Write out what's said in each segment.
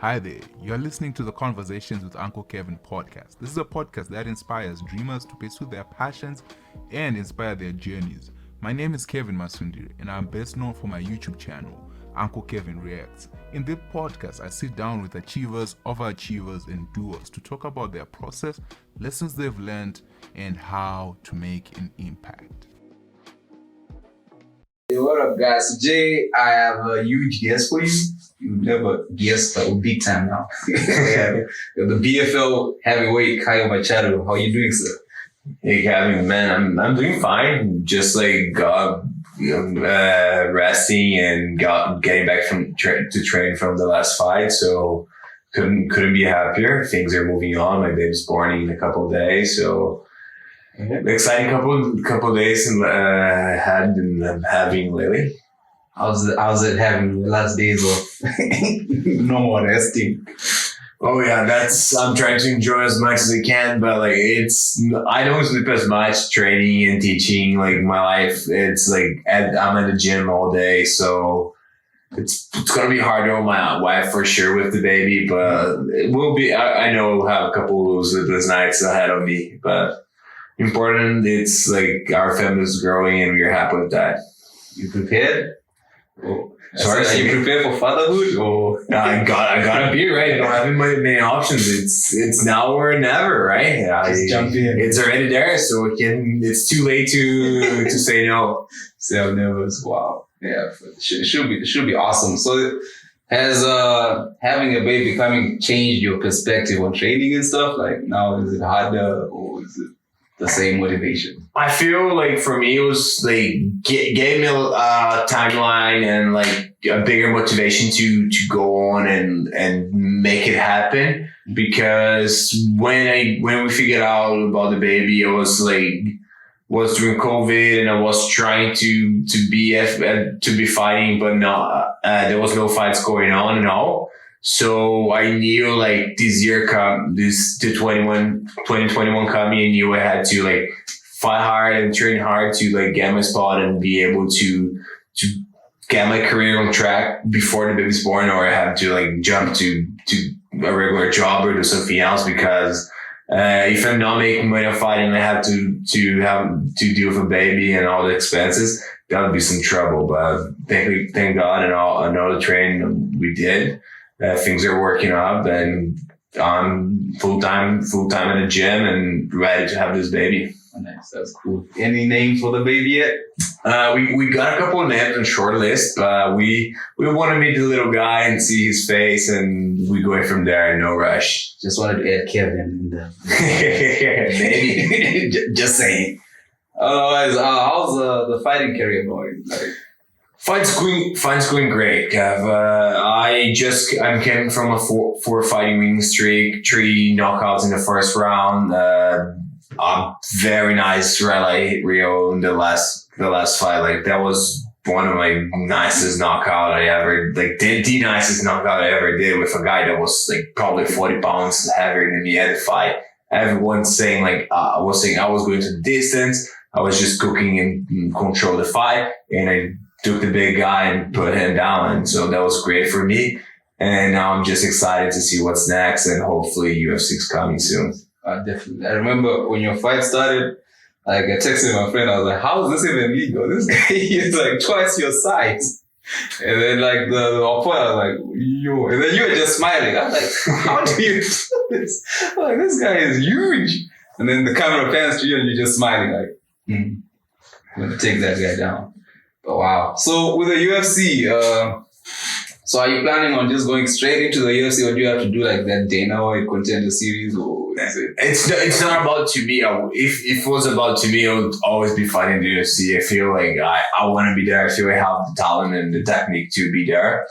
Hi there, you're listening to the Conversations with Uncle Kevin podcast. This is a podcast that inspires dreamers to pursue their passions and inspire their journeys. My name is Kevin Masundiri, and I'm best known for my YouTube channel, Uncle Kevin Reacts. In this podcast, I sit down with achievers, overachievers, and doers to talk about their process, lessons they've learned, and how to make an impact. Hey, what up, guys? Today, I have a huge guest for you. You've never guessed, but big time now. The BFL heavyweight Caio Machado. How you doing, sir? Hey, Kevin, man, I'm doing fine. Just resting and getting back to train from the last fight. So couldn't be happier. Things are moving on. My baby's born in a couple of days. So exciting couple of days I'm having lately. How's it having the last days of no more resting? Oh yeah, I'm trying to enjoy as much as I can, but I don't sleep as much training and teaching. Like my life, it's like I'm at the gym all day, so it's gonna be harder on my wife for sure with the baby, but it will be. I know we'll have a couple of sleepless nights ahead of me, but important. It's like our family is growing and we're happy with that. You prepared? Oh, sorry, are you prepared for fatherhood? Or I gotta be right. I don't have many options. It's now or never, right? Just jump in. It's already there, so it's too late to say no. So nervous. Wow. Yeah, it should be awesome. So has having a baby changed your perspective on training and stuff? Like now, is it harder or is it the same motivation? I feel like for me, it was like gave me a timeline and like a bigger motivation to go on and make it happen. Because when we figured out about the baby, it was during COVID and I was trying to be fighting, but not there was no fights going on and all. So I knew like this year the 2021 coming, I knew I had to like fight hard and train hard to like get my spot and be able to get my career on track before the baby's born, or I have to like jump to a regular job or do something else, because if I'm not making money on fighting, I have to deal with a baby and all the expenses. That would be some trouble. But thank God and all the training we did. Things are working up and I'm full time in the gym and ready to have this baby. Oh, nice, that's cool. Any name for the baby yet? We got a couple of names on short list, but we want to meet the little guy and see his face, and we go from there. No rush. Just wanted to add Kevin in there. Maybe. Just saying. Otherwise, how's the fighting career going? Fight's going great, Kev. I'm coming from a four fighting winning streak, 3 knockouts in the first round. Very nice rally hit Rio in the last fight. Like that was one of my nicest knockout I ever, like the nicest knockout I ever did with a guy that was like probably 40 pounds heavier than me at the fight. Everyone's saying like, I was going to the distance. I was just cooking and control the fight, and I took the big guy and put him down. And so that was great for me. And now I'm just excited to see what's next, and hopefully UFC coming soon. Definitely. I remember when your fight started, like I texted my friend, I was like, how is this even legal? This guy is like twice your size. And then like the opponent, I was like, yo. And then you were just smiling. I was like, how do you do this? I'm like, this guy is huge. And then the camera pans to you and you're just smiling like, I'm going to take that guy down. But wow. So with the UFC, so are you planning on just going straight into the UFC, or do you have to do like that Dana White contender series, or is it? It's not about to me. If it was about to me, I would always be fighting the UFC. I feel like I want to be there. I feel I have the talent and the technique to be there.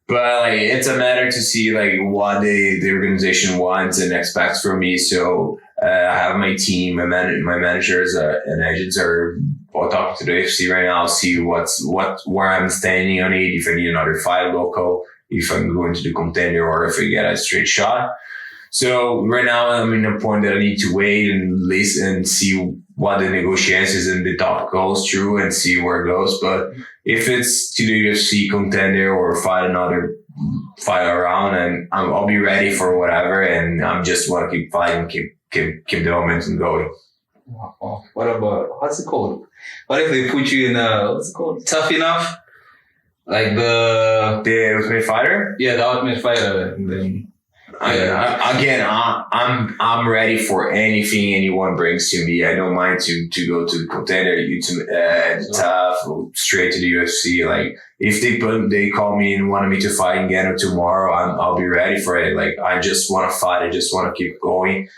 But like it's a matter to see like what the organization wants and expects from me. So I have my team, my managers and agents are all talking to the UFC right now, see where I'm standing on it, if I need another fight local, if I'm going to the contender, or if I get a straight shot. So right now I'm in a point that I need to wait and listen and see what the negotiations and the talk goes through and see where it goes. But if it's to the UFC contender or fight around, and I'll be ready for whatever, and I'm just want to keep fighting, keep the momentum going. Wow. What about, what's it called? What if they put you in what's it called? Tough Enough? Like the Ultimate Fighter? Yeah, the Ultimate Fighter. And then, I'm ready for anything anyone brings to me. I don't mind to go to the contender, tough, straight to the UFC. Like if they call me and wanted me to fight again tomorrow, I'll be ready for it. Like I just want to fight. I just want to keep going,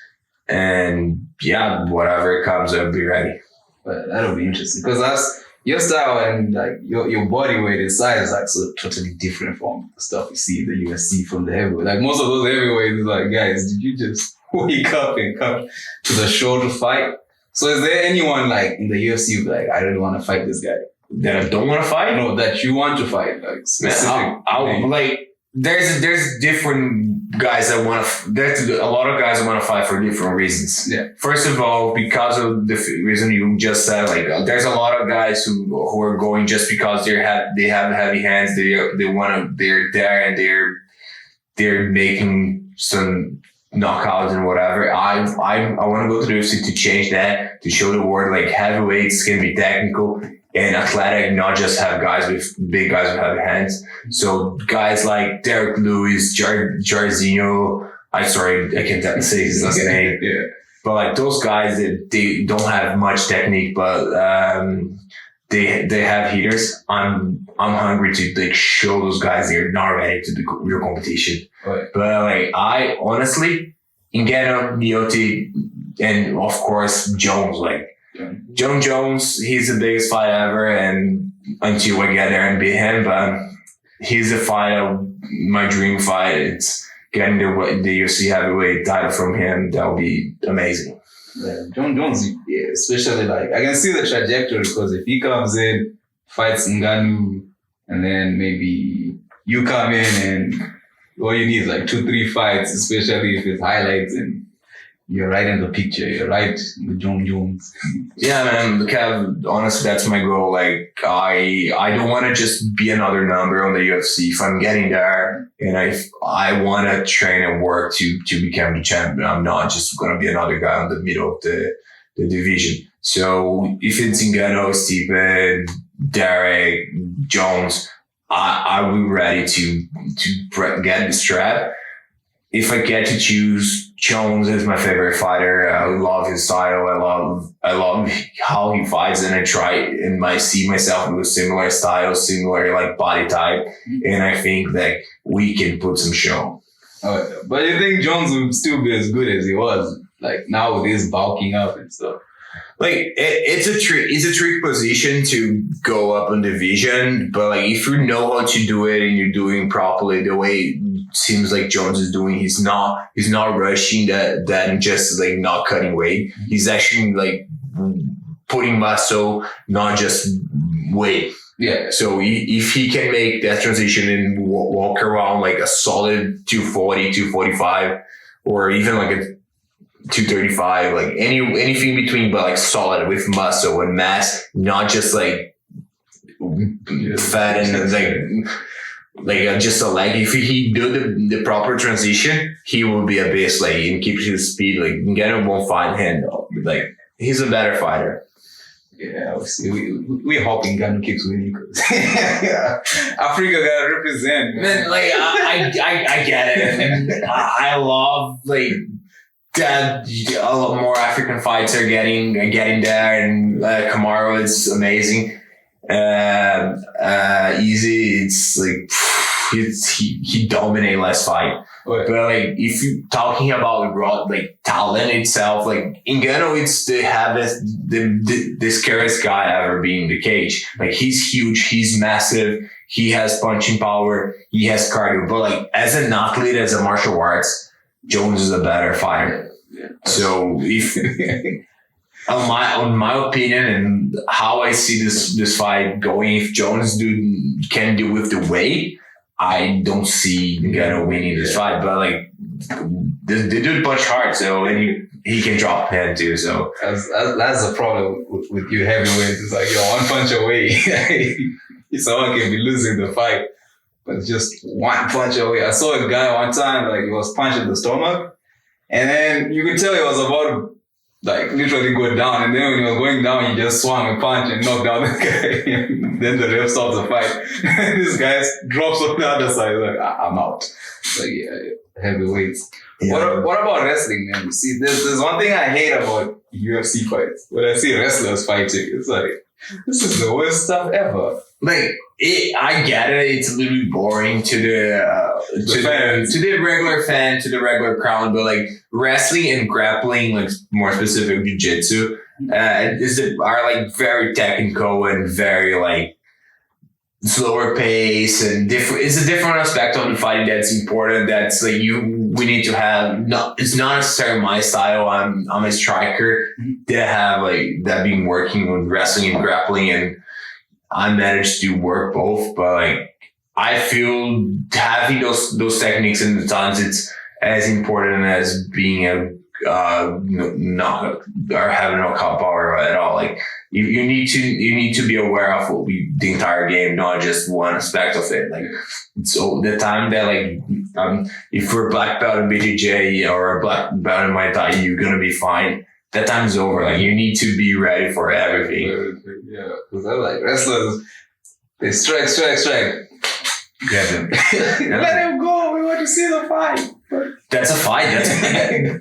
and yeah, whatever comes, I'll be ready. But that'll be interesting because that's your style and like your body weight and size is like so totally different from the stuff you see in the UFC from the heavyweight. Like most of those heavyweights, like guys, did you just wake up and come to the show to fight? So is there anyone like in the UFC like I really want to fight this guy that I don't want to fight? No, that you want to fight like specific. I'll like there's different guys that want to. There's a lot of guys that want to fight for different reasons. Yeah. First of all, because of the reason you just said, like there's a lot of guys who are going just because they have heavy hands. They're there and they're making some knockouts and whatever. I want to go to the UFC to change that, to show the world like heavyweights can be technical and athletic, not just have big guys with heavy hands. So guys like Derek Lewis, Jairzinho, I can't say his last name. Yeah. But like those guys, they don't have much technique, but they have heaters. I'm hungry to like show those guys they're not ready to do real competition. Right. But like I honestly, Ngannou, Mioti, and of course Jones, like John Jones, he's the biggest fight ever, and until I get there and beat him, but he's the fight of my dream fight. It's getting the UFC heavyweight title from him. That'll be amazing. Yeah, John Jones, yeah, especially like I can see the trajectory because if he comes in, fights Ngannou, and then maybe you come in and all you need is like 2-3 fights, especially if it's highlights and you're right in the picture. You're right with John Jones. Yeah, man. Kev, honestly, that's my goal. Like, I don't want to just be another number on the UFC. If I'm getting there and I want to train and work to become the champion, I'm not just going to be another guy in the middle of the division. So if it's Ngannou, Stipe, Derek, Jones, I will be ready to get the strap. If I get to choose, Jones is my favorite fighter. I love his style. I love how he fights, and I try and I see myself with similar style, similar like body type, and I think that we can put some show. But you think Jones would still be as good as he was, like now with his bulking up and stuff? Like it's a trick position to go up in division, but like if you know how to do it and you're doing properly the way it seems like Jones is doing, he's not rushing that and just like not cutting weight. He's actually like putting muscle, not just weight. Yeah. So if he can make that transition and walk around like a solid 240, 245, or even like a 235, like anything between, but like solid with muscle and mass, not just like fat and like just a leg. If he do the proper transition, he will be a beast, like, and keep his speed. Like Ngannou won't fight him. Like he's a better fighter. Yeah, we're hoping Ngannou keeps winning because Africa gotta represent. Man, like I get it. And I love like that a lot more African fights are getting there, and Kamaru is amazing. Easy, it's like he dominated last fight. Right. But like if you're talking about raw like talent itself, like Ngannou, it's the scariest guy ever being in the cage. Like he's huge, he's massive, he has punching power, he has cardio. But like as an athlete, as a martial arts, Jones is a better fighter. Yeah. So if on my opinion and how I see this fight going, if Jones can do with the weight, I don't see Ngannou winning this fight, but like the dude punch hard, so and he can drop hand too. So that's the problem with you heavyweights. It's like you're one punch away. Someone can be losing the fight, but just one punch away. I saw a guy one time, like he was punched in the stomach, and then you could tell he was about to like literally go down, and then when he was going down, he just swung a punch and knocked down the guy. Then the ref stops the fight. This guy drops on the other side. Like, I'm out. Like, yeah, heavyweights. Yeah. What about wrestling, man? See, there's one thing I hate about UFC fights. When I see wrestlers fighting, it's like, this is the worst stuff ever. Like, I get it. It's a little bit boring to the regular fan, to the regular crowd, but like wrestling and grappling, like more specific jiu-jitsu, are like very technical and very like slower pace and different. It's a different aspect of the fighting that's important. That's like we need to have. No, it's not necessarily my style. I'm a striker. They have like that been working with wrestling and grappling, and I managed to work both. But like I feel having those techniques in the times, it's as important as being not or having no knockout power at all. Like you need to be aware of the entire game, not just one aspect of it. Like so the time that like if you're a black belt in BJJ or a black belt in Muay Thai, you're gonna be fine. That time is over. Like you need to be ready for everything. Yeah, because I like wrestlers. They strike. Get them. Let him go. We want to see the fight. That's a fight.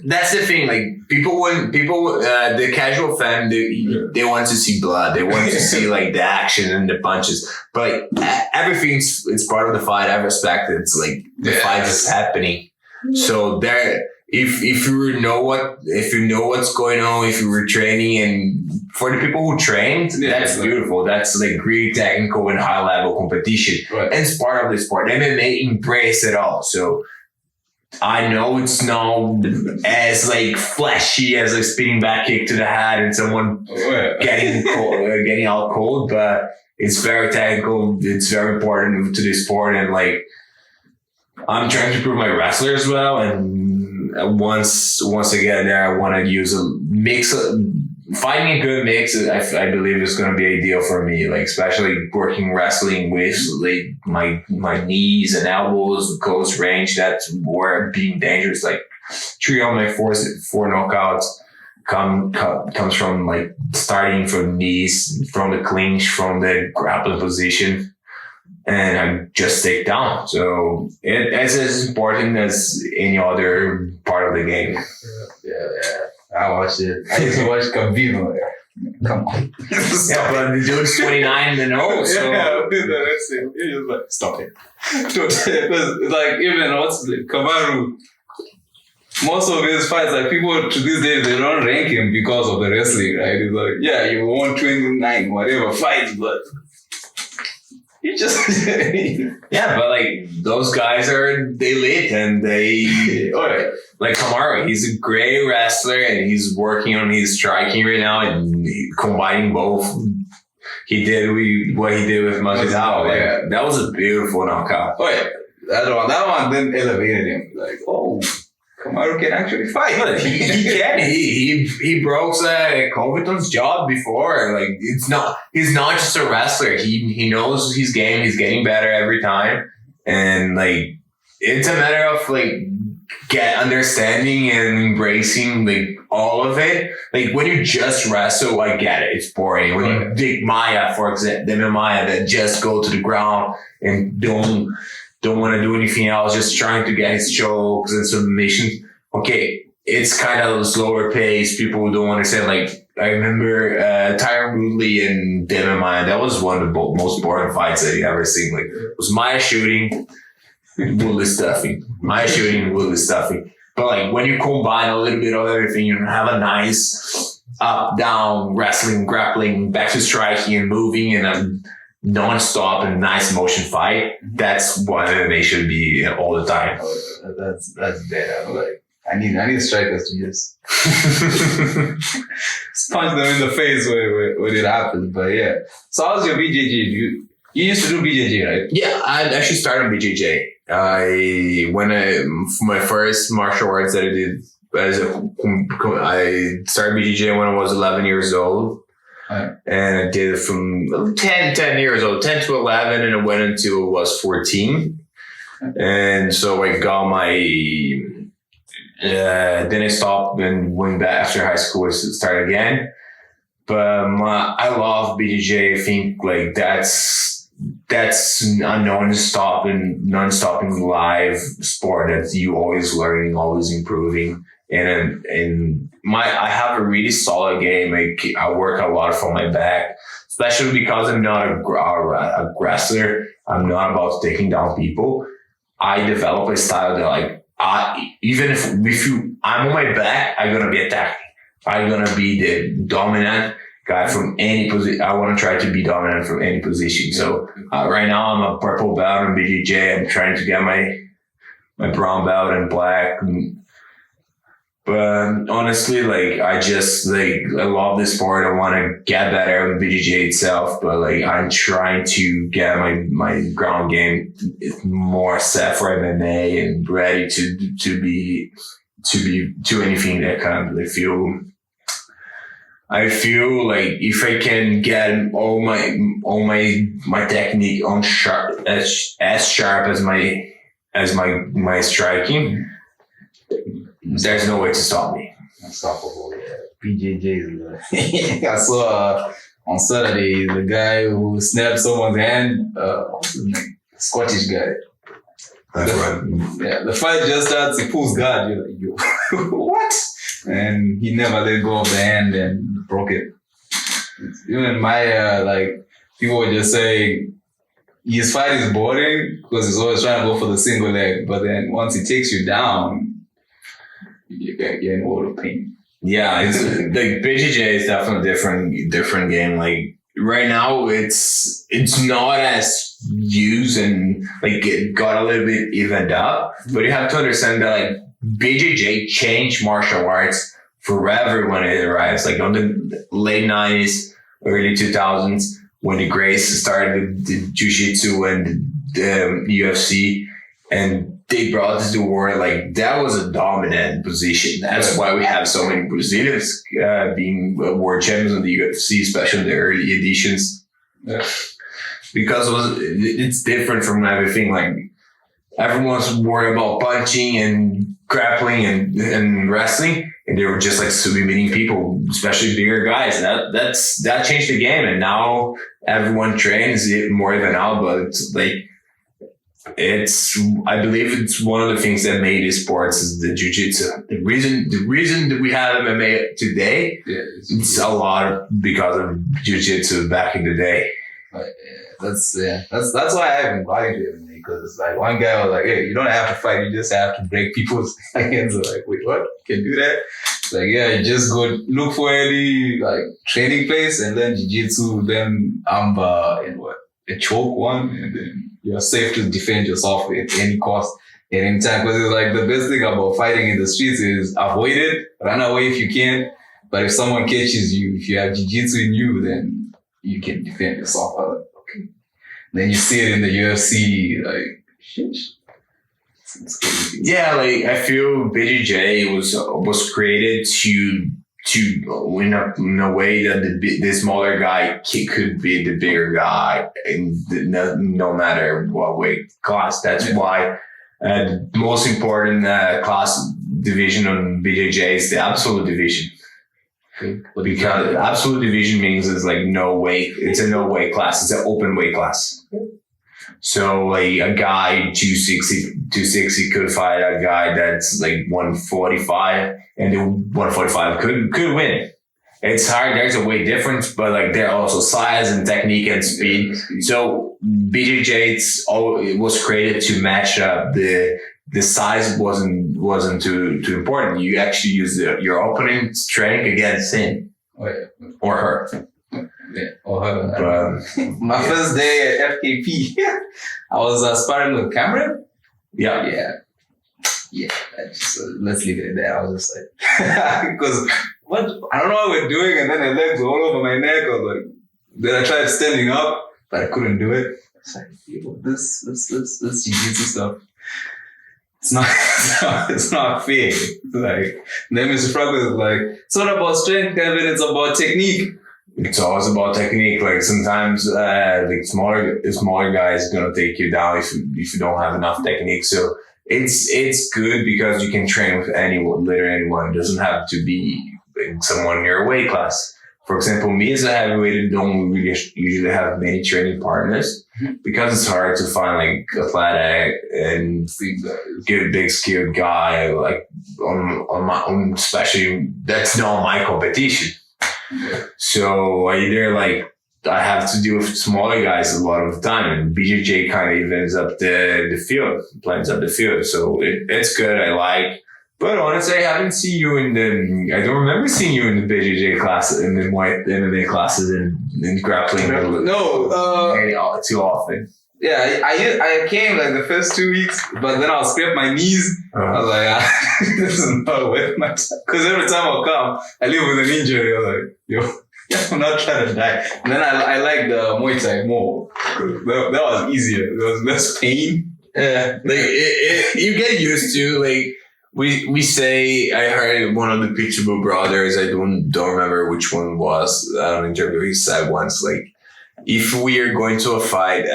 That's the thing. Like the casual fan, they want to see blood. They want to see like the action and the punches. But like, everything's it's part of the fight. I respect it. It's like the fight is happening. So there, if you know what's going on, if you were training, and for the people who trained, that's beautiful. That's like really technical and high level competition. Right. And it's part of the sport. MMA embrace it all. So I know it's not as like flashy as a spinning back kick to the head and someone getting out cold, but it's very technical. It's very important to the sport, and like I'm trying to prove my wrestler as well. And once again, there I want to use a mix. Finding a good mix, I believe, is going to be ideal for me. Like especially working wrestling with like my knees and elbows, close range. That's where being dangerous. Like 3 of my four knockouts comes from like starting from knees, from the clinch, from the grappling position, and I just take down. So it's as important as any other part of the game. Yeah. I watched it. I used to watch Khabib. Come on. Yeah, but the dude's 29-0. So yeah, that's it. He was like, stop it. It's like even Kamaru. Most of his fights, like people to this day, they don't rank him because of the wrestling, right? It's like, yeah, you won 29 whatever fights, but you just yeah, but like those guys are elite, and they like Kamaru, he's a great wrestler, and he's working on his striking right now and combining both. He did what he did with Machado. Like, that was a beautiful knockout. Oh yeah, that one then elevated him. Like, oh, Kamaru can actually fight. But he can. He broke Covington's job before. Like he's not just a wrestler. He knows his game. He's getting better every time, and like it's a matter of like understanding and embracing like all of it. Like when you just wrestle, I get it. It's boring. When you take Maya, for example, the Maya that just go to the ground and don't want to do anything else, just trying to get his chokes and submissions. Okay, it's kind of slower pace. People don't understand. Like I remember Tyron Woodley and Devin Maya. That was one of the most boring fights that you ever seen. Like it was Maya shooting, Woodley stuffing. Maya shooting, Woodley stuffing. But like when you combine a little bit of everything, you have a nice up, down, wrestling, grappling, back to striking and moving and a non-stop and nice motion fight. That's what MMA should be all the time. That's dead. I'm like, I need strikers to just punch them in the face when it happens. But yeah. So how's your BJJ? You used to do BJJ, right? Yeah, I actually started BJJ. My first martial arts that I did I started BJJ when I was 11 years old. Right. And I did it from 10 years old, 10 to 11, and I went until I was 14. And so I got my, then I stopped and went back after high school to start again. But I love BJJ. I think like that's a non-stopping live sport that you always learning, always improving. And I have a really solid game. I work a lot from my back, especially because I'm not a wrestler. I'm not about taking down people. I develop a style that even if I'm on my back, I'm gonna be attacking. I'm gonna be the dominant guy from any position. I want to try to be dominant from any position. So right now I'm a purple belt in BJJ. I'm trying to get my brown belt and black. But honestly, I love this sport. I want to get better in BJJ itself, but I'm trying to get my ground game more set for MMA and ready to be anything that kind of I feel like if I can get all my technique on sharp as sharp as my striking, there's no way to stop me. Unstoppable. BJJ. I saw on Saturday the guy who snapped someone's hand. What's his name? Scottish guy. That's right. Yeah, the fight just starts. He pulls guard. You're like, yo, what? And he never let go of the hand and broke it. Even my people would just say his fight is boring because he's always trying to go for the single leg. But then once he takes you down, you get in a lot of pain. Yeah, it's BJJ is definitely a different game. Right now, it's not as used and it got a little bit evened up. But you have to understand that BJJ changed martial arts forever when it arrives. On the late 90s, early 2000s, when the Grace started the Jiu-Jitsu and the UFC, and they brought this to the world, that was a dominant position. That's why we have so many Brazilians being world champions in the UFC, especially in the early editions. Yeah. Because it's different from everything. Everyone's worried about punching and grappling and wrestling, and they were just submitting people, especially bigger guys. That changed the game, and now everyone trains it more even out. But I believe it's one of the things that made these sports is the jiu-jitsu. The reason that we have MMA today, it's a lot because of jiu-jitsu back in the day. That's why I haven't got into MMA, because one guy was like, hey, you don't have to fight, you just have to break people's hands. I'm like, wait, what? You can do that? It's you just go look for any training place and then jiu-jitsu, then amba and a choke one, and then you're safe to defend yourself at any cost, at any time. Because it's the best thing about fighting in the streets is avoid it, run away if you can. But if someone catches you, if you have jiu-jitsu in you, then you can defend yourself. Okay. Then you see it in the UFC, sheesh. Yeah, I feel BJJ was created to in a way that the smaller guy could be the bigger guy, and no matter what weight class. That's why the most important class division on BJJ is the absolute division. Because absolute division means it's no weight. It's a no weight class. It's an open weight class. So a guy 260 could fight a guy that's 145, and the 145 could win. It's hard. There's a weight difference, but there are also size and technique and speed. So BJJ it was created to match up. The size wasn't too important. You actually use your opponent's strength against him or her. Yeah. My first day at FKP, I was sparring with Cameron. Yeah. Let's leave it at that. I was just because what I don't know what we're doing, and then the legs were all over my neck. I was then I tried standing up, but I couldn't do it. It's like, yo, this jiu-jitsu stuff. It's not fair. Like, then Mr. Frog is like, it's not about strength, Kevin, it's about technique. It's always about technique. Like sometimes, like smaller guys gonna take you down if you don't have enough technique. So it's good because you can train with literally anyone. It doesn't have to be like someone in your weight class. For example, me as a heavyweight don't really usually have many training partners because it's hard to find like athletic and good big skilled guy like on my own, especially that's not my competition. So either like I have to deal with smaller guys a lot of the time, and BJJ kind of evens up the field, plans up the field. So it's good. I like. But honestly, I haven't seen you I don't remember seeing you in the BJJ class, in the white MMA classes in grappling. No, too often. Yeah, I came like the first 2 weeks, but then I'll scrape my knees. I was like, this is not worth my time. Because every time I come, I live with an injury. I'm like, yo, I'm not trying to die. And then I like the Muay Thai more. That was easier. There was less pain. Yeah, like you get used to like. We say, I heard one of the Pitbull brothers, I don't remember which one was, on an interview, he said once, like, if we are going to a fight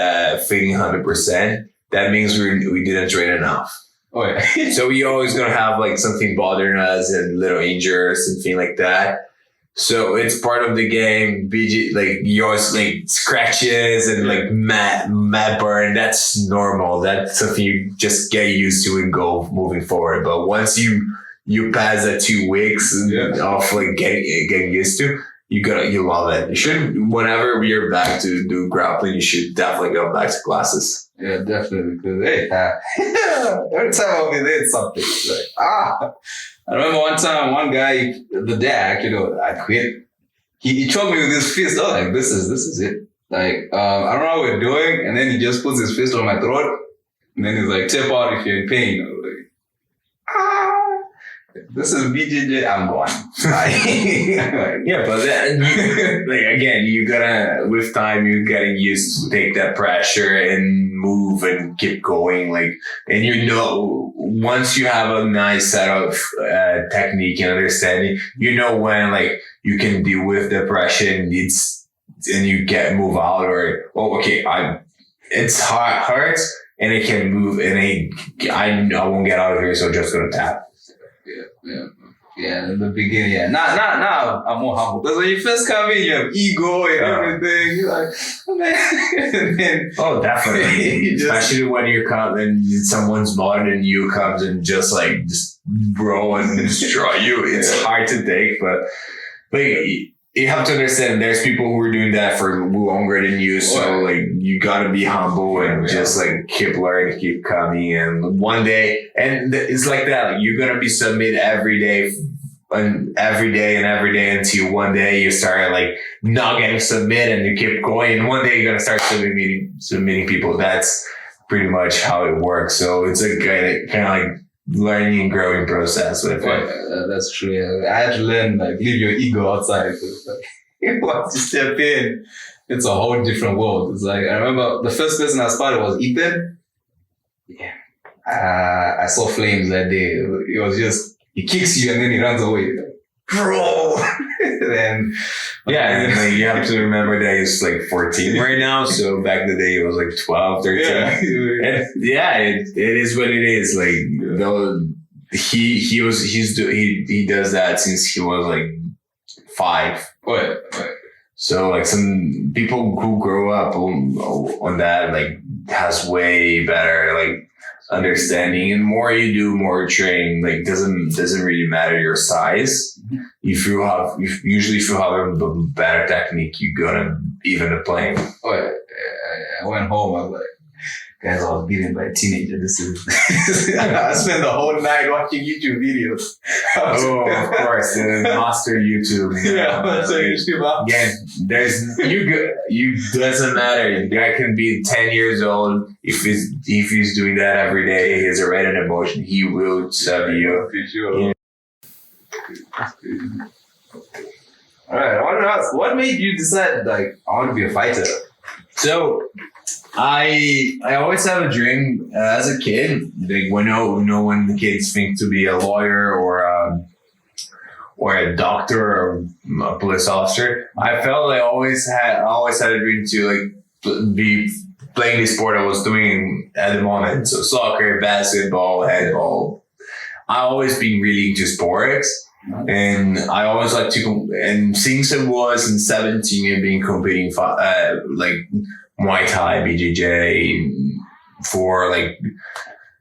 feeling 100%, that means we didn't train enough. Oh, yeah. So we always going to have like something bothering us and little injuries and things like that. So it's part of the game. Like you always like scratches and like matte burn. That's normal. That's something you just get used to and go moving forward. But once you pass that 2 weeks of like getting used to, you love it. You should, whenever you're back to do grappling, you should definitely go back to classes. Yeah, definitely. Because hey, every time I'll be there, it's something. It's like, I remember one time, one guy, the dad, I quit. He choked me with his fist. I was like, this is it. Like, I don't know what we're doing. And then he just puts his fist on my throat. And then he's like, tap out if you're in pain. I was like, this is BJJ, I'm going. Yeah, but then like again, you gotta, with time, you're getting used to take that pressure and move and keep going. Like, and once you have a nice set of technique and understanding, when like you can deal with depression, and you move out, or it's hurts and it can move, and I won't get out of here, so I'm just gonna tap. Yeah, in the beginning, yeah. Now I'm more humble. Because when you first come in, you have ego and everything. You're like, oh, man. Definitely. Especially when you're coming and someone's smarter than you comes and just bro and destroy you. It's hard to take, but like you have to understand there's people who are doing that for longer than you. So like you gotta be humble and just like keep learning, keep coming. And one day, and it's like that, like, you're gonna be submit every day until one day you start like not getting submit and you keep going. And one day you're gonna start submitting people. That's pretty much how it works. So it's a kind of like learning and growing process with it. That's true. Yeah. I had to learn, like, leave your ego outside. Once you step in, it's a whole different world. It's like, I remember the first person I spotted was Ethan. Yeah. I saw flames that day. It was just, he kicks you and then he runs away. Like, bro! Then, and like, you have to remember that he's like 14 right now. So back in the day, he was like 12, 13. It is what it is. Like, he does that since he was like 5. Right. So like some people who grow up on that like has way better like understanding, and more you do, more training, like doesn't really matter your size. If you have a better technique, you're gonna even the playing. I went home. I was like, guys, I was beaten by a teenager. This is. I spent the whole night watching YouTube videos. Of course, master YouTube. YouTube. Again, you doesn't matter. The guy can be 10 years old. If he's doing that every day, he has a rate and emotion. He will sub you. For sure. All right, I want to ask, what made you decide, like, I want to be a fighter? So I always have a dream as a kid. Like when the kids think to be a lawyer or a doctor or a police officer. I felt I always had a dream to like be playing the sport I was doing at the moment. So soccer, basketball, handball. I always been really into sports. And I always like to, and since I was in 17, I've been competing for like Muay Thai, BJJ, for like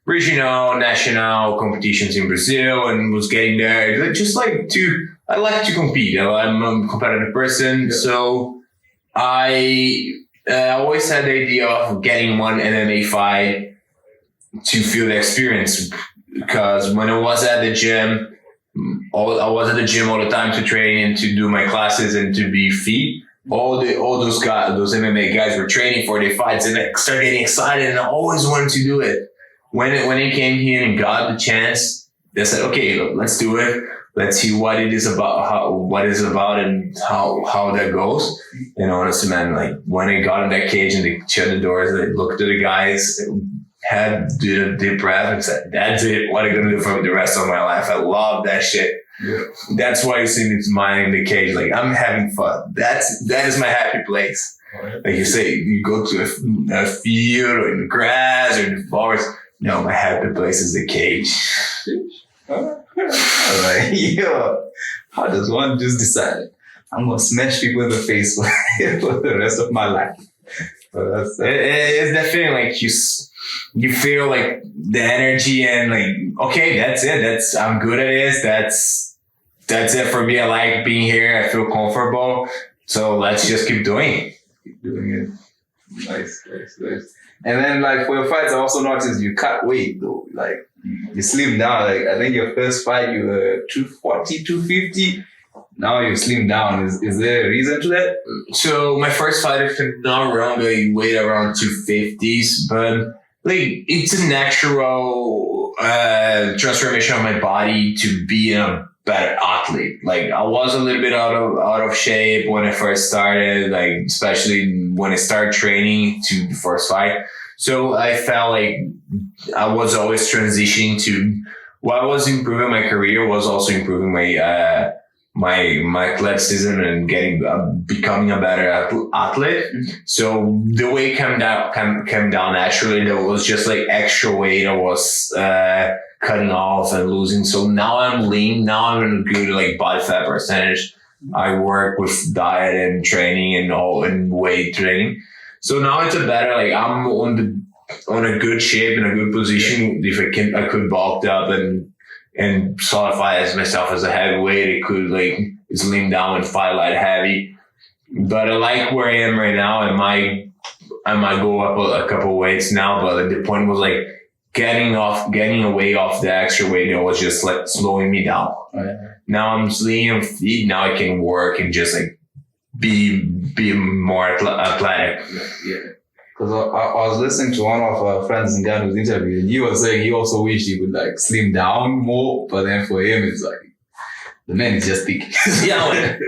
regional, national competitions in Brazil, and was getting there. I like to compete. I'm a competitive person, so I always had the idea of getting one MMA fight to feel the experience. Because when I was at the gym, I was at the gym all the time to train and to do my classes and to be fit. All those guys, those MMA guys were training for their fights, and I started getting excited, and I always wanted to do it. When it came here and got the chance, they said, "Okay, let's do it. Let's see what it is about, and how that goes." And honestly, man, like when I got in that cage and they shut the doors, I looked at the guys, did a deep breath, and said, "That's it. What am I gonna do for the rest of my life?" I love that shit. Yeah. That's why you see me smiling in the cage. Like I'm having fun. That is my happy place. Right. Like you say, you go to a field or in the grass or in the forest. No, my happy place is the cage. Like, yo, how does one just decide I'm gonna smash people in the face for the rest of my life? But it's that feeling like you feel like the energy and like, okay, that's it. I'm good at this. That's it for me. I like being here. I feel comfortable. So let's just keep doing it. Keep doing it. Nice. And then like for your fights, I also noticed you cut weight though. Like you slim down. Like I think your first fight you were 240, 250. Now you slim down. Is there a reason to that? So my first fight, if I'm not wrong, I weighed around 250s, but like it's a natural transformation of my body to be a better athlete. Like I was a little bit out of shape when I first started, like especially when I started training to the first fight. So I felt like I was always transitioning to, while I was improving my career, was also improving my my athleticism and becoming a better athlete. So the weight came down naturally. There was just like extra weight I was cutting off and losing. So now I'm lean. Now I'm in a good like body fat percentage. I work with diet and training and weight training. So now it's a better, like I'm on a good shape and a good position. If I could bulk up and solidify as myself as a heavyweight, it could like slim down and fight light heavy. But I like where I am right now. I might go up a couple weights now, but the point was like getting away off the extra weight that was just like slowing me down. Right. Now I'm lean and fit. Now I can work and just like be more athletic. Yeah. Because I was listening to one of our friends in Ghana's interview, and he was saying he also wished he would like slim down more, but then for him it's like the man is just thick. Yeah, like,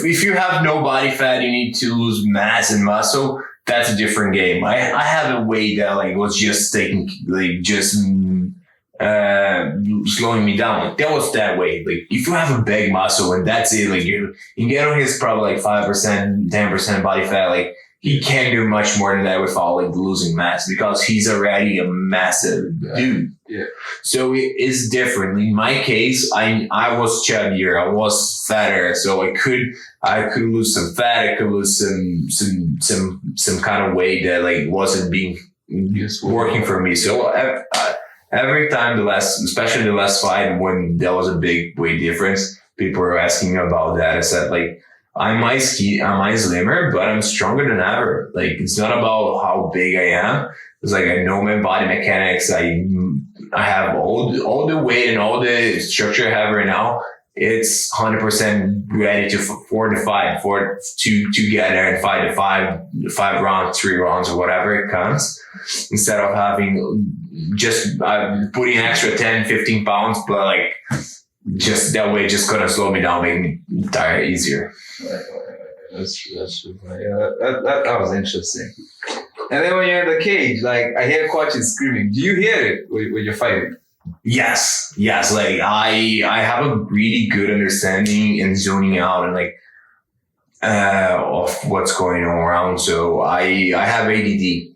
if you have no body fat, you need to lose mass and muscle. That's a different game. I have a weight that like was just taking like just slowing me down. Like that was that way. Like if you have a big muscle and that's it, like you get on his probably like 5%, 10% body fat, like he can't do much more than that without like losing mass because he's already a massive dude. Yeah. So it's different. In my case, I was chubbier, I was fatter, so I could lose some fat, I could lose some kind of weight that like wasn't being working for me. So every time especially the last fight when there was a big weight difference, people were asking me about that. I said like, I might slimmer, but I'm stronger than ever. Like it's not about how big I am. It's like I know my body mechanics. I have all the weight and all the structure I have right now. It's 100% ready for the fight, to get there and fight the five rounds, 3 rounds, or whatever it comes. Instead of having just putting an extra 10, 15 pounds, but like just that way, just gonna slow me down, make me tired easier. That's true. Yeah, that was interesting. And then when you're in the cage, like I hear coaches screaming. Do you hear it when you're fighting? Yes. Like I have a really good understanding and zoning out and like of what's going on around. So I have ADD,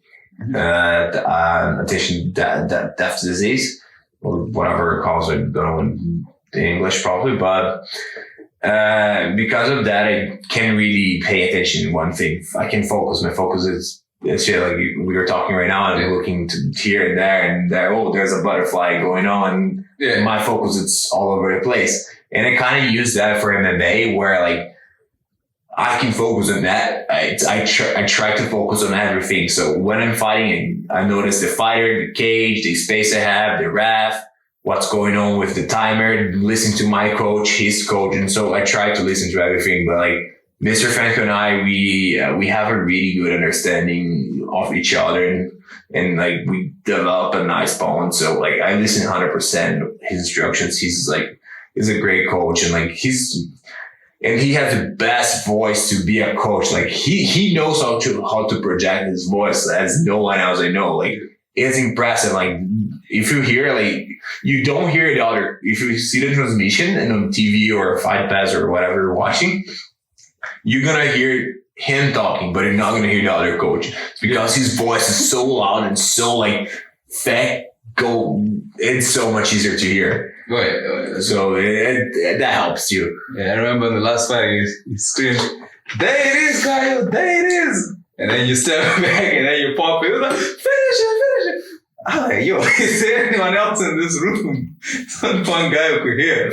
attention deficit disease, or whatever it calls it. I don't know in English probably, but because of that, I can't really pay attention to one thing. I can focus. My focus is shit, like we were talking right now, and I'm looking to here and there. Oh, there's a butterfly going on. Yeah. My focus is all over the place, and I kind of use that for MMA, where like I can focus on that. I try to focus on everything. So when I'm fighting, I notice the fighter, the cage, the space I have, the ref, what's going on with the timer, listen to my coach, his coach. And so I try to listen to everything. But like Mr. Franco and I, we have a really good understanding of each other and like we develop a nice bond. So like I listen 100% his instructions. He's a great coach and like and he has the best voice to be a coach. Like he knows how to project his voice as no one else I know. Like it's impressive. Like if you hear like you don't hear the other, if you see the transmission and on TV or Fight Pass or whatever you're watching, you're gonna hear him talking, but you're not gonna hear the other coach. It's because his voice is so loud and so like it's so much easier to hear. Right. So that helps you. Yeah, I remember in the last fight, he screamed, "There it is, Caio, there it is!" And then you step back and then you pop it. It was like, finish it. I'm like, yo, is there anyone else in this room? It's not one guy who could hear.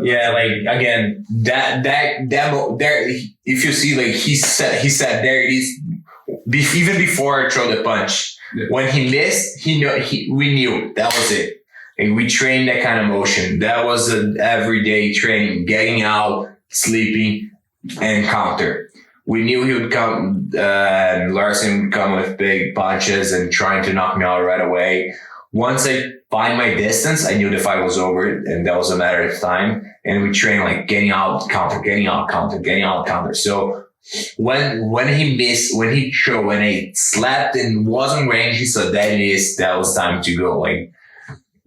Yeah, like again, that there. If you see, like he said, there it is. Even before I throw the punch, when he missed, we knew that was it. And we trained that kind of motion. That was an everyday training, getting out, sleeping, and counter. We knew he would come, Larson would come with big punches and trying to knock me out right away. Once I find my distance, I knew the fight was over and that was a matter of time. And we trained like getting out, counter, getting out, counter, getting out, counter. So when he missed, when he slapped and wasn't range, he said that was time to go. Like,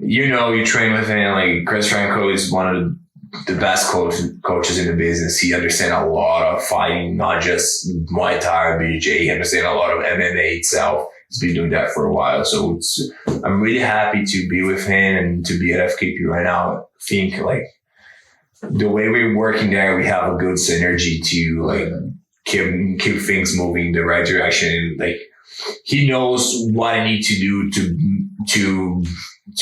you train with him, like Chris Franco is one of the best coaches in the business. He understands a lot of fighting, not just Muay Thai or BJ. He understands a lot of MMA itself. He's been doing that for a while. So I'm really happy to be with him and to be at FKP right now. I think like the way we're working there, we have a good synergy to like keep things moving in the right direction. Like he knows what I need to do to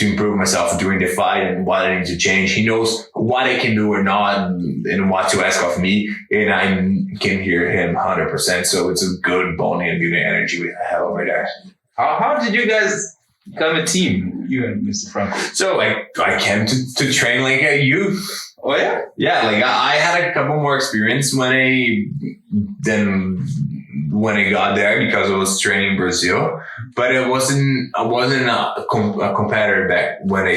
improve myself during the fight and what I need to change. He knows what I can do or not and what to ask of me. And I can hear him 100%. So it's a good bonding and good energy we have over there. How did you guys become a team, you and Mr. Franco? So like I came to train like a youth. Oh yeah? Yeah, like I had a couple more experience when I got there because I was training in Brazil, but I wasn't a competitor back when I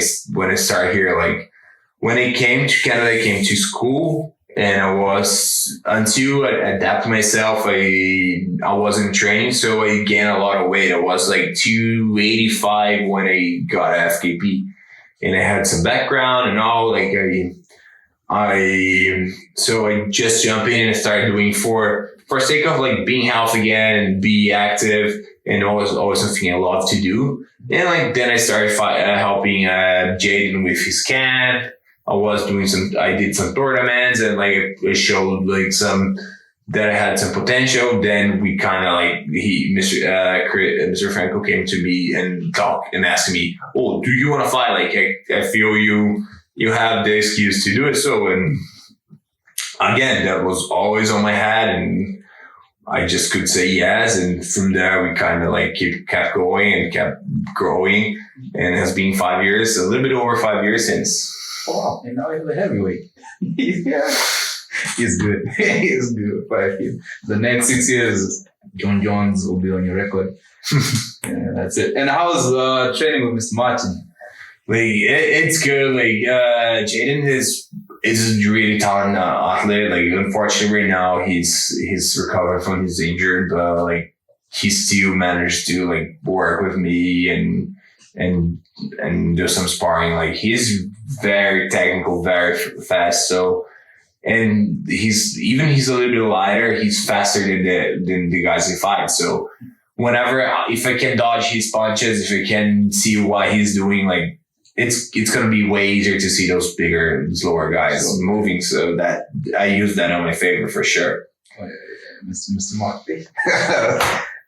started here. Like when I came to Canada, I came to school and I was, until I adapted myself, I wasn't training. So I gained a lot of weight. I was like 285 when I got FKP and I had some background and all like so I just jumped in and started doing for sake of like being healthy again and be active and always something I love to do. And like then I started helping Jaden with his camp. I did some tournaments and like it showed like that I had some potential. Then we kind of like Mr. Franco came to me and talked and asked me, "Oh, do you want to fight? Like I feel you have the excuse to do it." So, and again, that was always on my head and I just could say yes. And from there, we kind of like kept going and kept growing. And it has been 5 years, a little bit over 5 years since. Wow. And now he's a heavyweight. Yeah. He's good. He's good. The next 6 years, John Jones will be on your record. Yeah, that's it. And how's training with Mr. Martin? Like it's good. Like Jaden is is a really talented athlete. Like, unfortunately, right now he's recovering from his injury, but like he still managed to like work with me and do some sparring. Like, he's very technical, very fast. So, and he's a little bit lighter. He's faster than the guys he fights. So, if I can dodge his punches, if I can see what he's doing, like, it's gonna be way easier to see those bigger, slower guys moving. So that I use that on my favor for sure. Oh, yeah. Mr. Marty.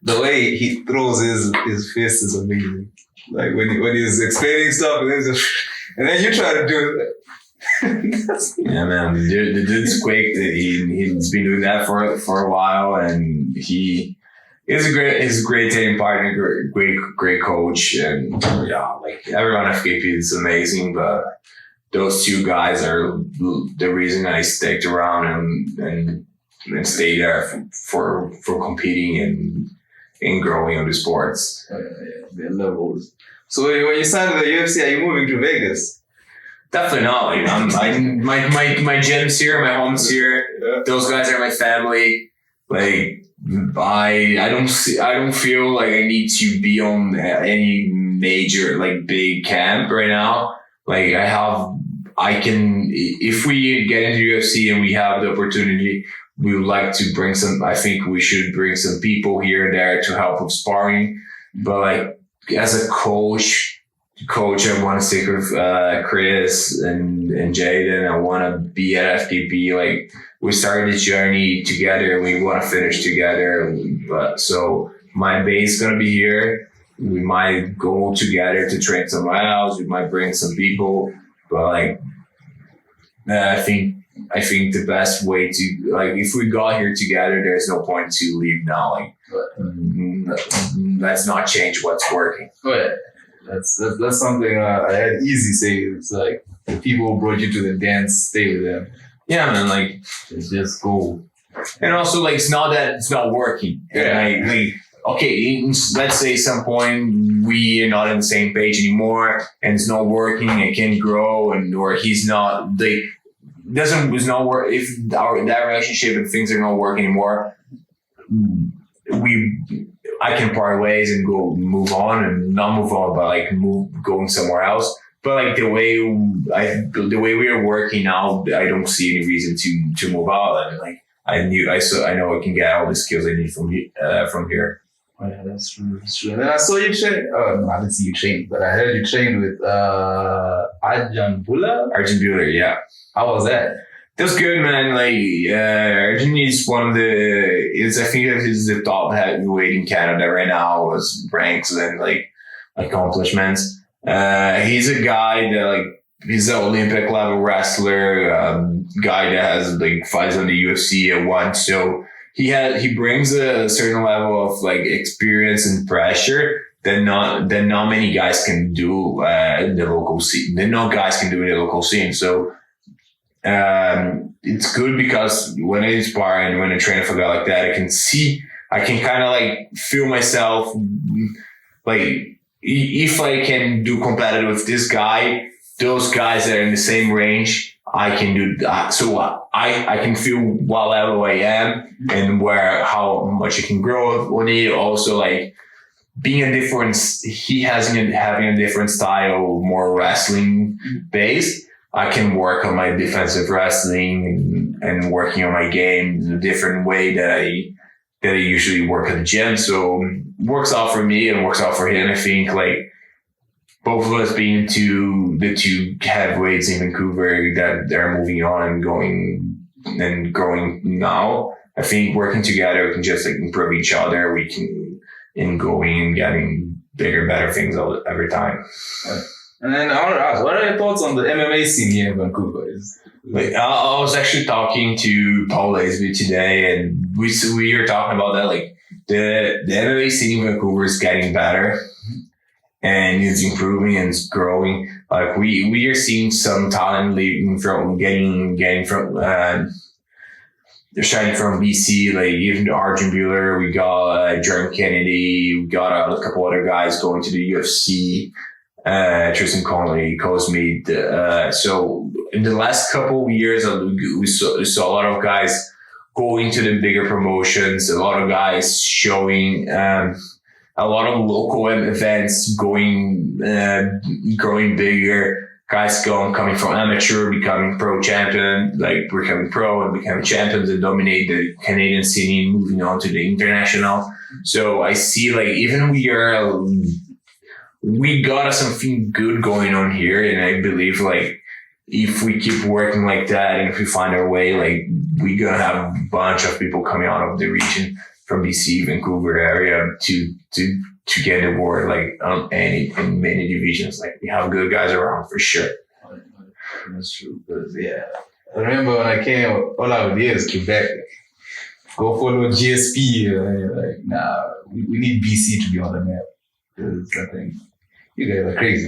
The way he throws his fist is amazing. Like when he's explaining stuff and then you try to do it. Yeah, man. The dude's quick. He's been doing that for a while, and he's a great team partner, great coach, and yeah, like everyone at FKP is amazing. But those two guys are the reason I sticked around and stay there for competing and growing on the sports. The levels. So when you signed to the UFC, are you moving to Vegas? Definitely not. Like, my gym's here, my home's here. Yeah. Those guys are my family. Like, I don't feel like I need to be on any major like big camp right now. Like, if we get into UFC and we have the opportunity, we would like to bring I think we should bring some people here and there to help with sparring. But like, as a coach, I want to stick with Chris and Jaden. I want to be at FKP. Like, we started this journey together. We want to finish together. But so my base is going to be here. We might go together to train somewhere else. We might bring some people. But like, I think the best way to, like, if we got here together, there's no point to leave now. Like, let's not change what's working. But that's something I had easy say. It's like, the people who brought you to the dance, stay with them. Yeah, man. Like, it's just cool. And also, like, it's not that it's not working. Yeah. Like, okay, let's say some point we are not on the same page anymore, and it's not working. It can grow, or he's not. Was not work. If that relationship and things are not working anymore, I can part ways and go move on, and not move on, but like going somewhere else. But like, the way we are working now, I don't see any reason to move out. And like, I know I can get all the skills I need from here. Oh, yeah, that's true. And then I saw you train. No, I didn't see you train, but I heard you train with Arjun Buller, yeah. How was that? That was good, man. Like, Arjun is I think he's the top heavyweight in Canada right now, as ranks and like accomplishments. He's a guy that, like, he's an Olympic level wrestler, guy that has like fights on the UFC at once. So he brings a certain level of like experience and pressure that not many guys can do in the local scene. That no guys can do in the local scene. So it's good, because when I spar and when I train for a guy like that, I can kind of like feel myself, like, if I can do competitive with this guy, those guys that are in the same range, I can do that. So I can feel what level I am and how much I can grow on it. Also, like, having a different style, more wrestling based. I can work on my defensive wrestling and working on my game in a different way that I usually work at the gym. So it works out for me and works out for him. I think, like, both of us being the two heavyweights in Vancouver that they're moving on and growing now, I think working together, we can just like improve each other. We can going and getting bigger, better things every time. And then I want to ask, what are your thoughts on the MMA scene here in Vancouver? Like, I was actually talking to Paul Laisby today, and we were talking about that. Like, the MMA scene in Vancouver is getting better, and it's improving and it's growing. Like, we are seeing some talent leaving from getting from they're shining from BC. Like, even Arjun Buller, we got Jeremy Kennedy, we got a couple other guys going to the UFC. Tristan Conley, Cosmead. So in the last couple of years, we saw a lot of guys going to the bigger promotions, a lot of guys showing, a lot of local events growing bigger. Guys coming from amateur, becoming pro champion, like becoming pro and becoming champions and dominate the Canadian scene, moving on to the international. So I see like even we got something good going on here, and I believe like if we keep working like that and if we find our way, like we're gonna have a bunch of people coming out of the region from BC, Vancouver area to get award like in many divisions. Like we have good guys around for sure. That's true. Because I remember when I came, all I would hear is Quebec. Go follow GSP. Like, nah, we need BC to be on the map. Because I think you guys are crazy.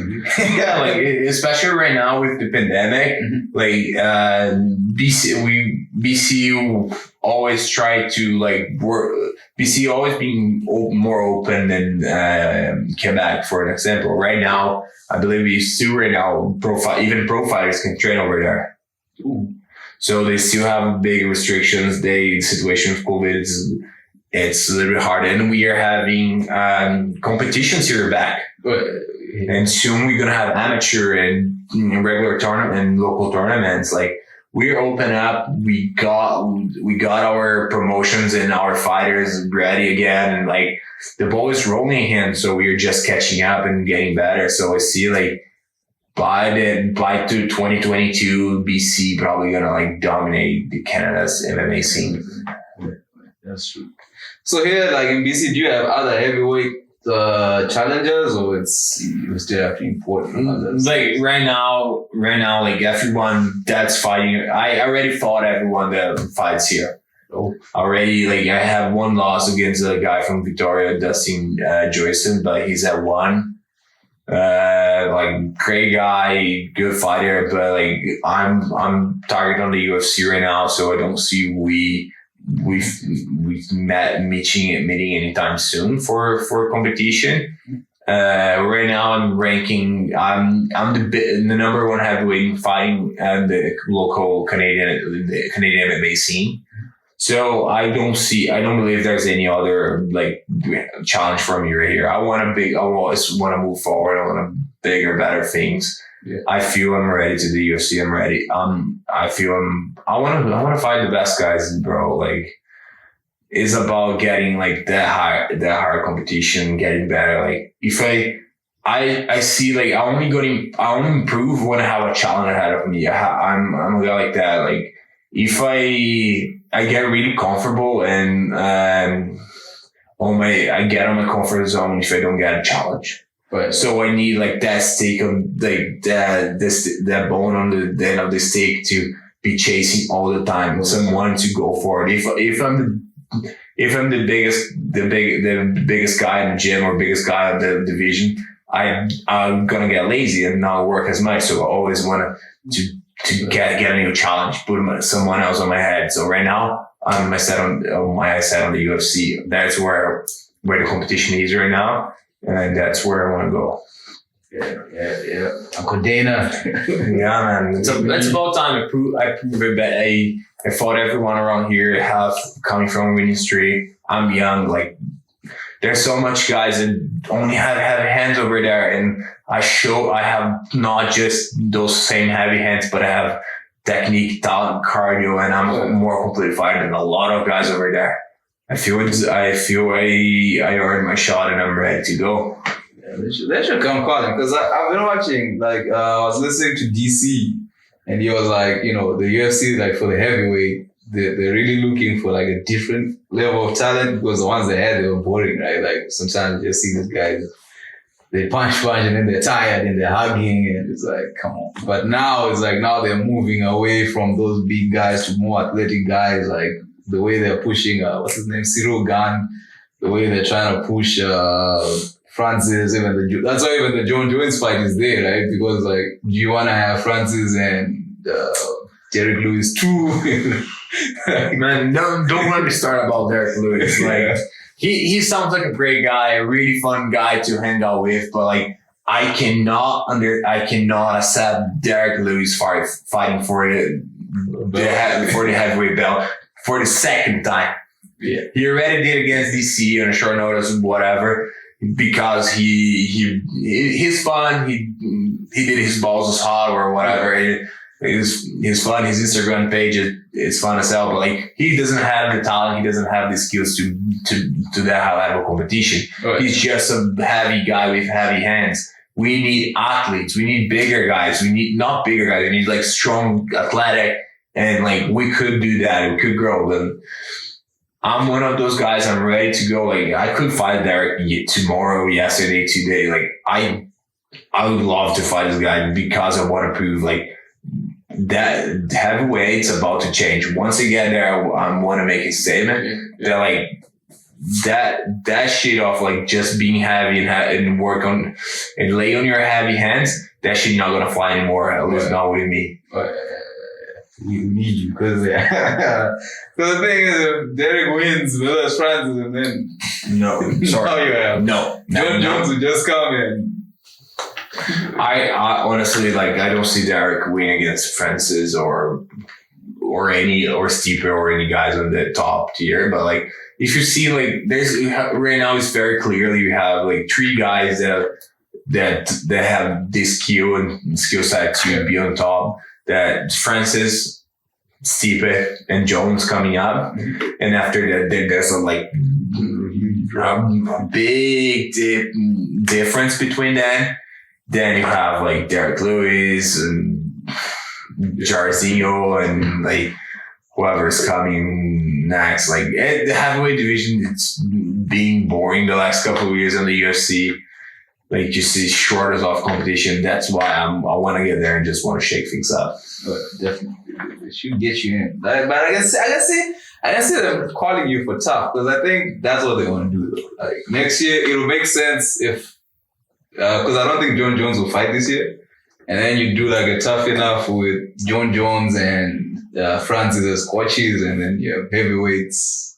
Yeah, like especially right now with the pandemic, like BC always try to like work. BC always being more open than Quebec, for an example. Right now, I believe BC right now even pro fighters can train over there. Ooh. So they still have big restrictions. The situation with COVID it's a little bit hard, and we are having competitions here back. And soon we're gonna have amateur and regular tournament and local tournaments. Like we're open up. We got our promotions and our fighters ready again, and like the ball is rolling in. So we're just catching up and getting better. So I see like by 2022, BC probably gonna like dominate the Canada's MMA scene. That's true. So here, like in BC, do you have other heavyweight challengers, or you still have to import from others? Like right now, like everyone that's fighting, I already fought everyone that fights here. Oh. Already, like I have one loss against a guy from Victoria, Dustin Joyson, but he's at 1. Like great guy, good fighter, but like I'm targeted on the UFC right now, so I don't see we've meeting anytime soon for competition. Right now I'm ranking. I'm the number 1 heavyweight fighting the local Canadian MMA scene. So I don't believe there's any other like challenge for me right here. I always want to move forward. I want bigger, better things. Yeah. I feel I'm ready to the UFC. I'm ready. I want to fight the best guys, bro. Like it's about getting like that higher competition, getting better. Like if I see like I only improve when I have a challenge ahead of me. I'm a guy like that. Like if I get really comfortable and I get on my comfort zone if I don't get a challenge. Right. So I need like that steak of like that bone on the end of the steak to be chasing all the time. Someone to go for it. If I'm the biggest guy in the gym or biggest guy in the division, I'm gonna get lazy and not work as much. So I always want to get a new challenge, put someone else on my head. So right now I'm my set on the UFC. That's where the competition is right now. And that's where I want to go. Yeah. Uncle Dana. Yeah, man. So that's about time I prove it. But I fought everyone around here. Have coming from a winning streak. I'm young. Like there's so much guys that only have hands over there, and I have not just those same heavy hands, but I have technique, talent, cardio, and I'm a more complete fighter than a lot of guys over there. I feel I earned my shot and I'm ready to go. Yeah, they should come calling, because I've been watching, like I was listening to DC and he was like, the UFC, like for the heavyweight, they're really looking for like a different level of talent, because the ones they had, they were boring, right? Like sometimes you see these guys, they punch and then they're tired and they're hugging and it's like, come on. But now it's like, now they're moving away from those big guys to more athletic guys, like the way they're pushing, what's his name, Cyril Gane, the way they're trying to push Francis, that's why even the John Jones fight is there, right? Because like, do you want to have Francis and Derek Lewis too? Man, don't let me start about Derek Lewis. Like he sounds like a great guy, a really fun guy to hang out with, but like I cannot accept Derek Lewis fighting for the heavyweight belt for the second time. Yeah. He already did against DC on a short notice, whatever, because he's fun. He did his balls was hot or whatever. He's fun. His Instagram page is fun as hell, but like he doesn't have the talent. He doesn't have the skills to that high level competition. Right. He's just a heavy guy with heavy hands. We need athletes. We need bigger guys. We need not bigger guys. We need like strong, athletic, and like we could do that. We could grow them. I'm one of those guys. I'm ready to go. Like I could fight Derek tomorrow, yesterday, today. Like I would love to fight this guy because I want to prove like that heavyweight's about to change. Once I get there, I want to make a statement that like that shit of like just being heavy and work on and lay on your heavy hands, that shit not gonna fly anymore. At least not with me. We need you because the thing is, if Derek wins, Willis Francis, and then sorry, no, John Jones will just come in. I honestly like I don't see Derek winning against Francis or Stipe or any guys on the top tier, but like. If you see like there's right now, it's very clearly you have like three guys that have this skill and skill set to be on top. That Francis, Stipe, and Jones coming up, and after that there's a like a big difference between them. Then you have like Derek Lewis and Jairzinho and like whoever's coming next. Like the heavyweight division, it's being boring the last couple of years in the UFC. Like just the shortest of competition. That's why I want to get there and just want to shake things up. But definitely, it should get you in. But I can see them calling you for tough because I think that's what they want to do. Though. Like next year, it'll make sense if because I don't think John Jones will fight this year, and then you do like a tough enough with John Jones and Francis as coaches, and then you have heavyweights,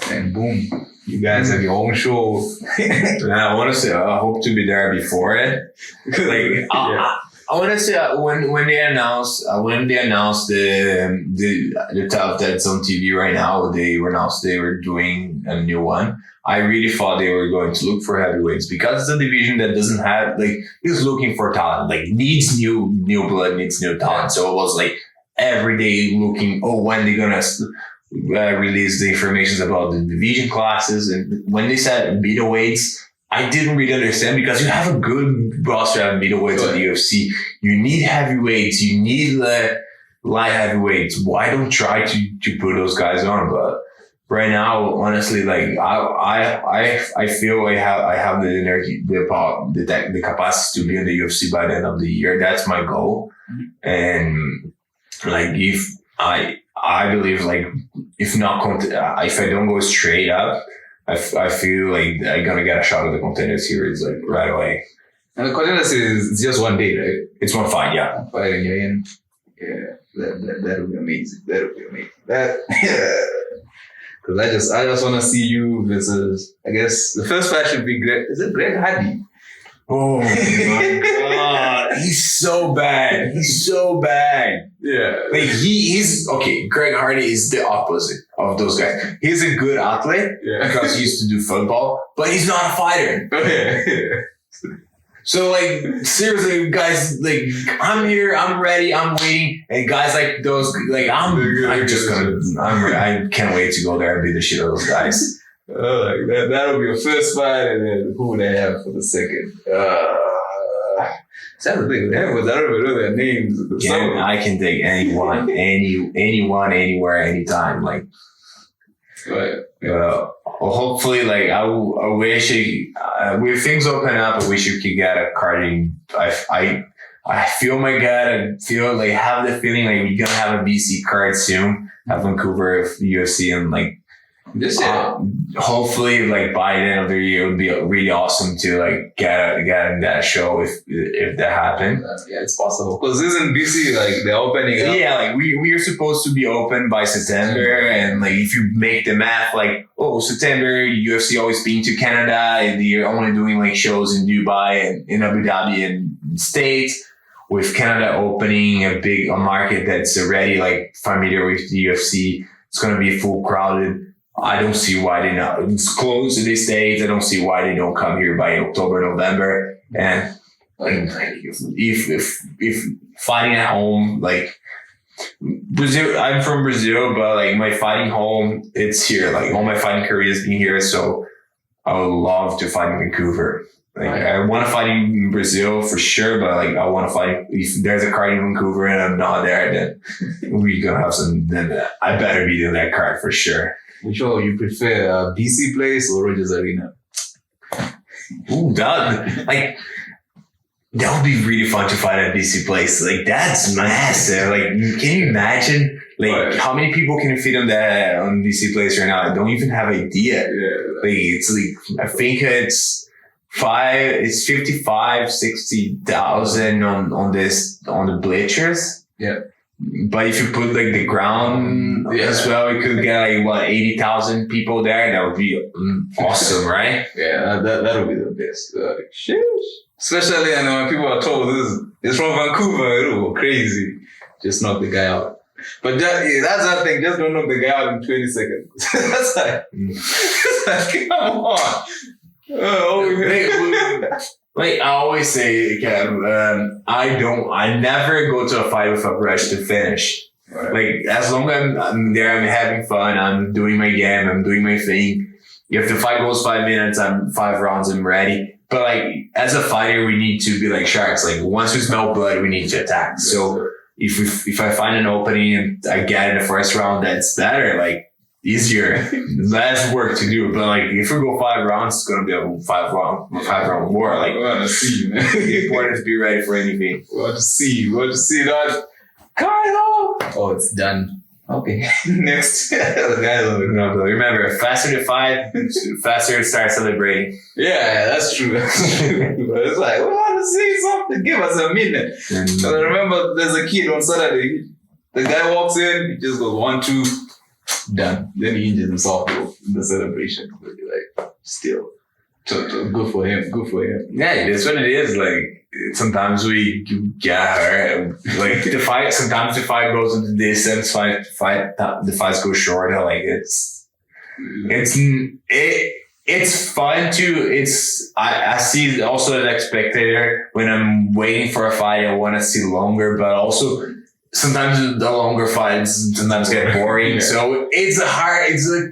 and boom, you guys have your own show. I want to say I hope to be there before it. Like I want to say when they announced the top that's on TV right now, they announced they were doing a new one. I really thought they were going to look for heavyweights because it's a division that doesn't have like is looking for talent, like needs new blood, needs new talent. So it was like every day looking, when they're gonna release the information about the division classes, and when they said middleweights, I didn't really understand because you have a good roster of middleweights in the UFC. You need heavyweights, you need light heavyweights. Why don't try to put those guys on? But right now, honestly, like I feel I have the energy, the capacity to be in the UFC by the end of the year. That's my goal, and like if I believe like if I don't go straight up, I feel like I'm gonna get a shot at the Contender Series like right away. And the Contender Series is just one day, right? It's one fight, yeah. Fighting you're in. Yeah, that'll be amazing. Because I just want to see you versus. I guess the first fight should be Greg. Is it Greg Hardy? Oh my god, he's so bad. Yeah, like he's okay. Greg Hardy is the opposite of those guys. He's a good athlete because he used to do football, but he's not a fighter. So like seriously, guys, like I'm here, I'm ready, I'm waiting, and guys like those, like I can't wait to go there and beat the shit out of those guys. That'll be your first fight, and then who they have for the second. That's the thing. I don't even know their names. I can take anyone, anywhere, anytime. Like, hopefully, like I wish when things open up, I wish you could get a card in. I feel my gut. I feel like have the feeling like we're gonna have a BC card soon at Vancouver UFC, and like This year. Hopefully, like by the end of the year, it would be really awesome to like get in that show if that happened. Yeah, it's possible because isn't BC like they're opening up? Yeah, like we are supposed to be open by September, and like if you make the math, like September, UFC always been to Canada, and you're only doing like shows in Dubai and in Abu Dhabi and States. With Canada opening a market that's already like familiar with the UFC, it's gonna be full crowded. I don't see why they not. It's closed in the States. I don't see why they don't come here by October, November. And like, if fighting at home, like Brazil, I'm from Brazil, but like my fighting home, it's here. Like all my fighting career has been here, so I would love to fight in Vancouver. Like I want to fight in Brazil for sure, but like I want to fight if there's a card in Vancouver and I'm not there, then we're gonna have some. Then I better be in that card for sure. Which one you prefer, BC place or Rogers Arena? Ooh, that would be really fun to fight at BC place. Like that's massive. Like, can you imagine? Like how many people can fit on BC place right now? I don't even have an idea. Yeah. Like it's like I think it's 60,000 on the bleachers. Yeah. But if you put like the ground as well, you could get like 80,000 people there. That would be awesome, right? Yeah, that would be the best. Especially when people are told it's from Vancouver, it'll go crazy. Just knock the guy out. But that's that thing. Just don't knock the guy out in 20 seconds. That's like, come on. Like I always say, I never go to a fight with a rush to finish. Right. Like as long as I'm there, I'm having fun, I'm doing my game, I'm doing my thing. If the fight goes 5 minutes, I'm 5 rounds, I'm ready. But like as a fighter, we need to be like sharks. Like once we smell blood, we need to attack. So if I find an opening and I get in the first round, that's better. Like easier, less work to do. But like if we go 5 rounds, it's gonna be a 5 round war. Like we want to see, man. The important is to be ready for anything. We want to see that. Caio! Oh, it's done. Okay. Next. The guy remember, faster to fight, faster to start celebrating. Yeah, that's true. But it's like, we want to see something. Give us a minute. I remember there's a kid on Saturday. The guy walks in, he just goes 1, 2, done. Then he injures himself in the celebration. But you're like, still. Good for him. Yeah, that's what it is. Like, sometimes we get hurt. Like sometimes the fight goes into the distance. The fights go shorter. Like it's fun to. I see also as a spectator when I'm waiting for a fight. I want to see longer, but also sometimes the longer fights sometimes get boring. So it's a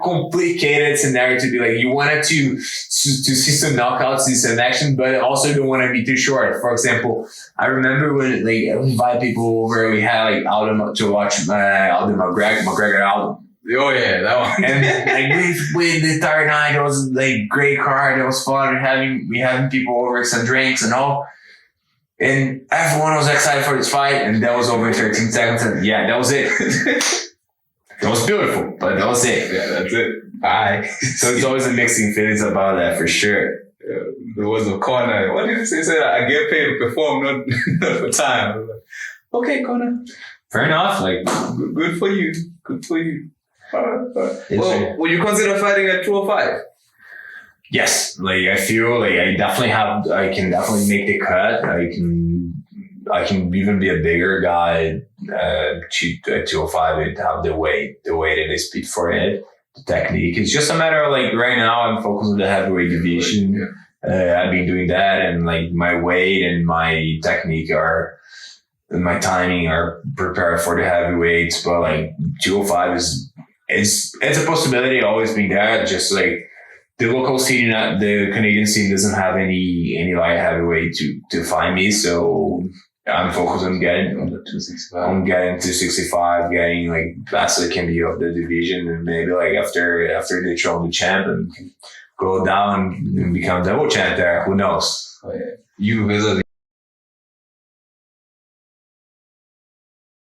complicated scenario to be like, you wanted to see some knockouts, see some action, but also don't want to be too short. For example, I remember when like I invite people over, we had like Alden to watch Alden McGregor Alden. Oh yeah, that one. And like we the entire night, it was like great card. It was fun having people over, some drinks and all. And everyone was excited for this fight, and that was over in 13 seconds. And yeah, that was it. That was beautiful, but that was it. Yeah, that's it. Bye. So it's always a mixing feelings about that for sure. There was a corner. What did he say? He said, I get paid to perform, not for time. I was like, okay, Connor. Fair enough. Like, good for you. Good for you. Well, would you consider fighting at 205? Yes, like I feel like I can definitely make the cut. I can even be a bigger guy at 205 and have the weight and the speed for it, the technique. It's just a matter of like right now I'm focused on the heavyweight division. I've been doing that, and like my weight and my technique and my timing are prepared for the heavyweights. But like 205 it's a possibility, always been there. Just like the local scene, the Canadian scene doesn't have any light heavyweight to find me, so I'm focused on getting on the 265. I'm getting 265, getting like best I can be of the division, and maybe like after they throw the champ and go down and become double champ there. Who knows? Oh, yeah. You visit